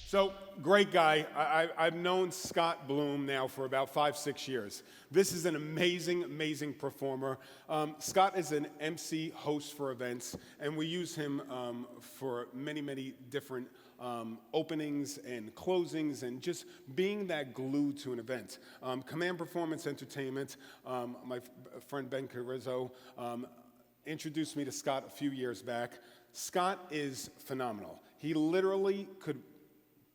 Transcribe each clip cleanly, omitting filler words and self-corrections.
So, great guy. I've known Scott Bloom now for about 5-6 years. This is an amazing, amazing performer. Scott is an MC host for events, and we use him for many, many different openings and closings and just being that glue to an event. Command Performance Entertainment, my friend Ben Carrizzo, introduced me to Scott a few years back. Scott is phenomenal. He literally could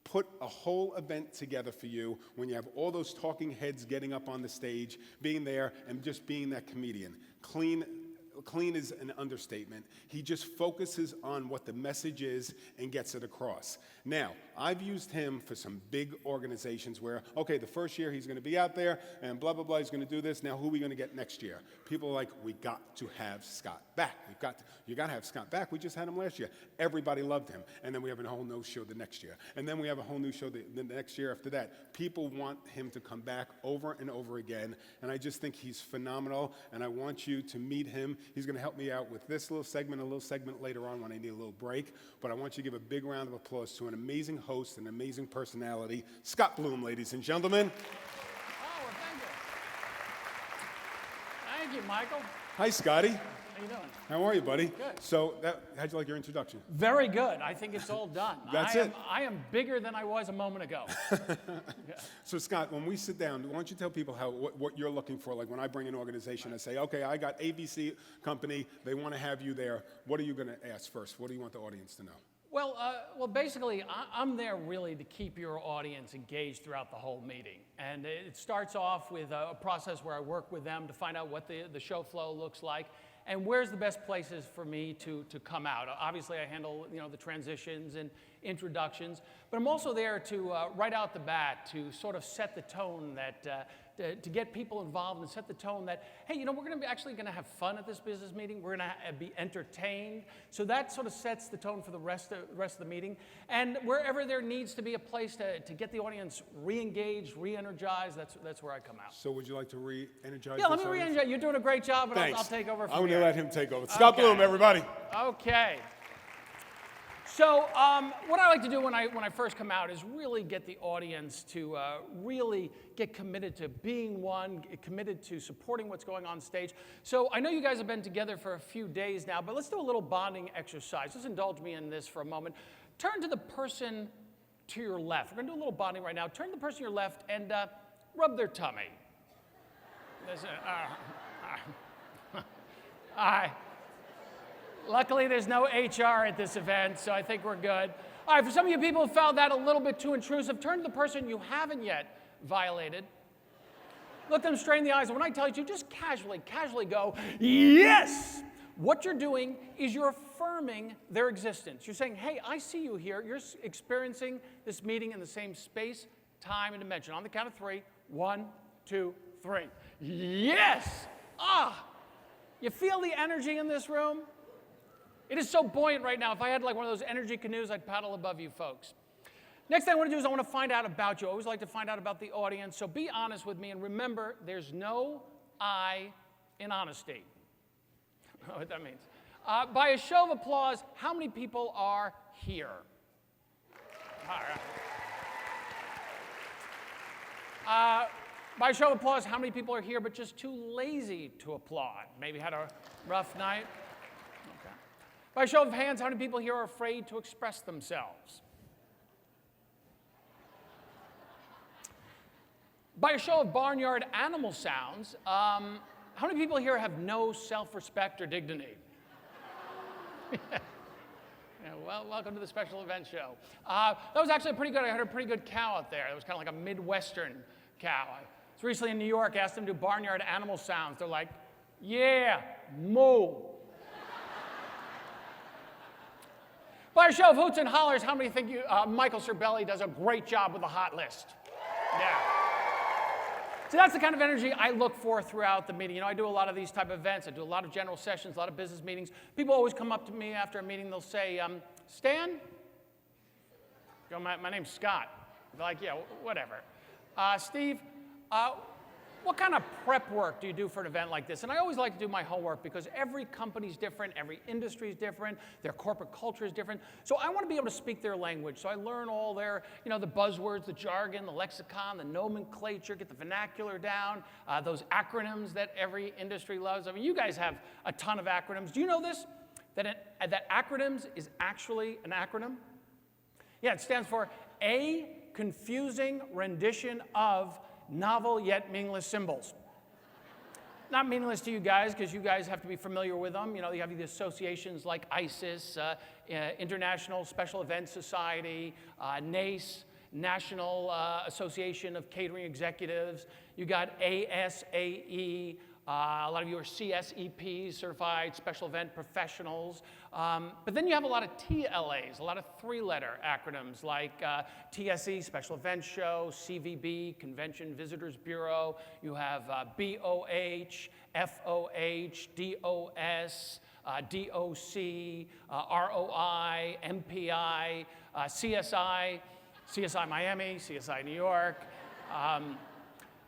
put a whole event together for you when you have all those talking heads getting up on the stage, being there, and just being that comedian. Clean is an understatement. He just focuses on what the message is and gets it across. Now, I've used him for some big organizations where, okay, the first year he's going to be out there and blah, blah, blah, he's going to do this. Now, who are we going to get next year? People are like, we got to have Scott back. You got to have Scott back. We just had him last year. Everybody loved him. And then we have a whole new show the next year. And then we have a whole new show the next year after that. People want him to come back over and over again. And I just think he's phenomenal. And I want you to meet him. He's going to help me out with this little segment, a little segment later on when I need a little break. But I want you to give a big round of applause to an amazing host, an amazing personality, Scott Bloom, ladies and gentlemen. Oh, well, thank you. Thank you, Michael. Hi, Scotty. How you doing? How are you, buddy? Good. So, how'd you like your introduction? Very good. I think it's all done. That's it. I am bigger than I was a moment ago. Yeah. So, Scott, when we sit down, why don't you tell people what you're looking for? Like when I bring an organization and say, okay, I got ABC company, they want to have you there. What are you going to ask first? What do you want the audience to know? Well, basically, I'm there really to keep your audience engaged throughout the whole meeting. And it starts off with a process where I work with them to find out what the show flow looks like and where's the best places for me to come out. Obviously, I handle the transitions and introductions, but I'm also there to right out the bat to sort of set the tone that to get people involved and set the tone that, hey, we're going to be actually going to have fun at this business meeting. We're going to be entertained. So that sort of sets the tone for the rest of the meeting. And wherever there needs to be a place to get the audience re-engaged, re-energized, that's where I come out. So would you like to re-energize? Yeah, let me re-energize. You're doing a great job, but I'll take over from I'm going here. to let him take over. Scott Bloom, everybody. Okay. So what I like to do when I first come out is really get the audience to really get committed to being one, get committed to supporting what's going on stage. So I know you guys have been together for a few days now, but let's do a little bonding exercise. Just indulge me in this for a moment. Turn to the person to your left. We're going to do a little bonding right now. Turn to the person to your left and rub their tummy. Luckily, there's no HR at this event, so I think we're good. All right, for some of you people who found that a little bit too intrusive, turn to the person you haven't yet violated. Look them straight in the eyes, and when I tell you to, just casually go, yes! What you're doing is you're affirming their existence. You're saying, hey, I see you here. You're experiencing this meeting in the same space, time, and dimension. On the count of 3, 1, 2, 3. Yes! You feel the energy in this room? It is so buoyant right now. If I had like one of those energy canoes, I'd paddle above you folks. Next thing I want to do is I want to find out about you. I always like to find out about the audience. So be honest with me. And remember, there's no I in honesty. I don't know what that means. By a show of applause, how many people are here? All right. By a show of applause, how many people are here but just too lazy to applaud? Maybe had a rough night? By a show of hands, how many people here are afraid to express themselves? By a show of barnyard animal sounds, how many people here have no self-respect or dignity? Yeah, well, welcome to the special event show. That was actually pretty good. I heard a pretty good cow out there. It was kind of like a Midwestern cow. I was recently in New York, asked them to do barnyard animal sounds. They're like, yeah, moo. By a show of hoots and hollers, how many think Michael CERBELLI does a great job with the hot list? Yeah. So that's the kind of energy I look for throughout the meeting. I do a lot of these type of events. I do a lot of general sessions, a lot of business meetings. People always come up to me after a meeting. They'll say, Stan? I go, my name's Scott. They're like, yeah, whatever. Steve? what kind of prep work do you do for an event like this? And I always like to do my homework because every company's different, every industry is different, their corporate culture is different. So I want to be able to speak their language. So I learn all their, the buzzwords, the jargon, the lexicon, the nomenclature, get the vernacular down, those acronyms that every industry loves. I mean, you guys have a ton of acronyms. Do you know this? That acronyms is actually an acronym? Yeah, it stands for A Confusing Rendition of Novel Yet Meaningless Symbols. Not meaningless to you guys, because you guys have to be familiar with them. You have these associations like ISIS, International Special Events Society, NACE, National Association of Catering Executives. You got ASAE. A lot of you are CSEPs, Certified Special Event Professionals. But then you have a lot of TLAs, a lot of three-letter acronyms like TSE, Special Event Show, CVB, Convention Visitors Bureau. You have BOH, FOH, DOS, DOC, ROI, MPI, CSI Miami, CSI New York.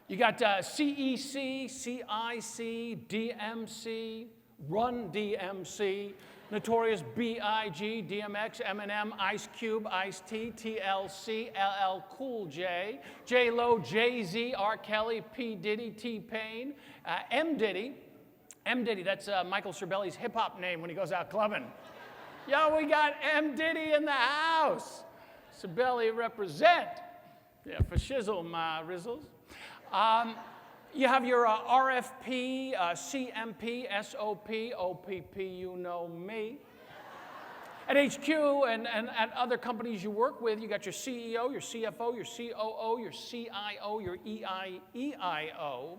You got CEC, CIC, DMC, Run DMC, Notorious B.I.G., DMX, Eminem, Ice Cube, Ice-T, TLC, LL Cool J, J-Lo, Jay-Z, R. Kelly, P. Diddy, T-Pain, M. Diddy. M. Diddy, that's Michael Cerbelli's hip-hop name when he goes out clubbing. Yo, we got M. Diddy in the house. Cerbelli represent. Yeah, for shizzle, my rizzles. You have your RFP, CMP, SOP, OPP, you know me. At HQ and at other companies you work with, you got your CEO, your CFO, your COO, your CIO, your EIO.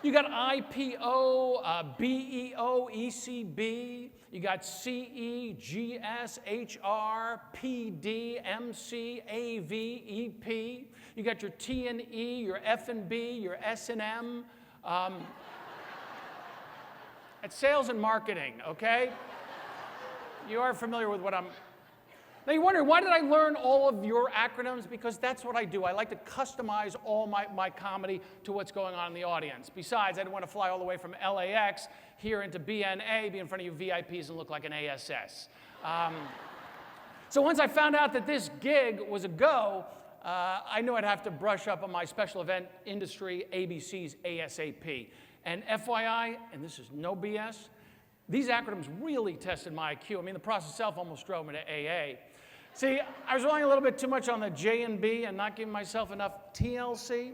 You got IPO, BEO, ECB. You got CE, GS, HR, PD, MC, AV, EP. You got your T&E, your F&B, your S&M. It's sales and marketing, okay? You are familiar with what I'm... Now you're wondering, why did I learn all of your acronyms? Because that's what I do. I like to customize all my comedy to what's going on in the audience. Besides, I didn't want to fly all the way from LAX here into BNA, be in front of you VIPs and look like an ASS. So once I found out that this gig was a go, I knew I'd have to brush up on my special event industry ABCs ASAP. And FYI, and this is no BS, these acronyms really tested my IQ. I mean, the process itself almost drove me to AA. See, I was relying a little bit too much on the J and B and not giving myself enough TLC.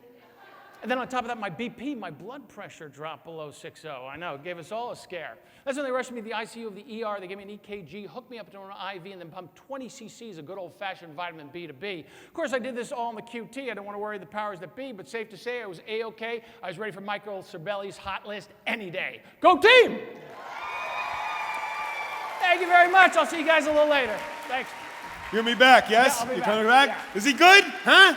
And then on top of that, my BP, my blood pressure dropped below 60. I know, it gave us all a scare. That's when they rushed me to the ICU of the ER. They gave me an EKG, hooked me up to an IV, and then pumped 20 cc's of good old-fashioned vitamin B to B. Of course, I did this all in the QT. I didn't want to worry the powers that be, but safe to say I was A-OK. I was ready for Michael Cerbelli's hot list any day. Go team! Thank you very much. I'll see you guys a little later. Thanks. You're gonna be back, yes? Yeah, I'll be You're back. coming back? Yeah. Is he good? Huh?